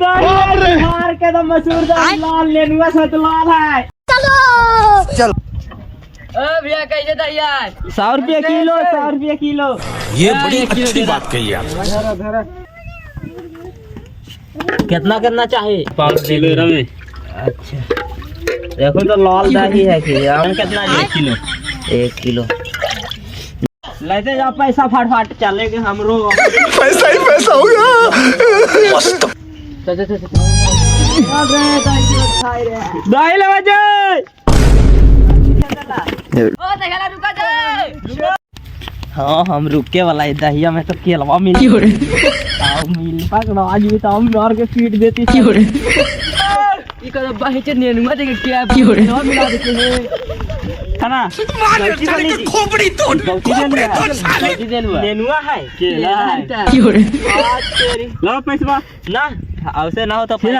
मार के तो मशहूर लाल नेनुआ सतलाल है। चल भैया कैसे तैयार? 100 रुपये किलो, 100 रुपये किलो। ये बड़ी अच्छी बात कही आप। कितना करना चाहिए? 5 किलो में। अच्छा देखो तो लाल दही है कि हम कितना 1 किलो। 1 किलो लेते जाओ, पैसा फट फट चलेगा हमरो। पैसा ही पैसा होगा। दही ले बजे। ओ देखला रुका जा। हाँ हम रुके वाला है। दहिया में तो केलवा मिल मिल पकड़ो आज भी तो हम मार के पीट देती थी। ई कर बाहिचे नेनुआ देके क्या और मिला देते हैं खाना। गलती वाली जी खोपड़ी तोड़। गलती दे लुआ नेनुआ है केला है। आज तेरी लो पैसा ना, ऐसे ना हो तो फिर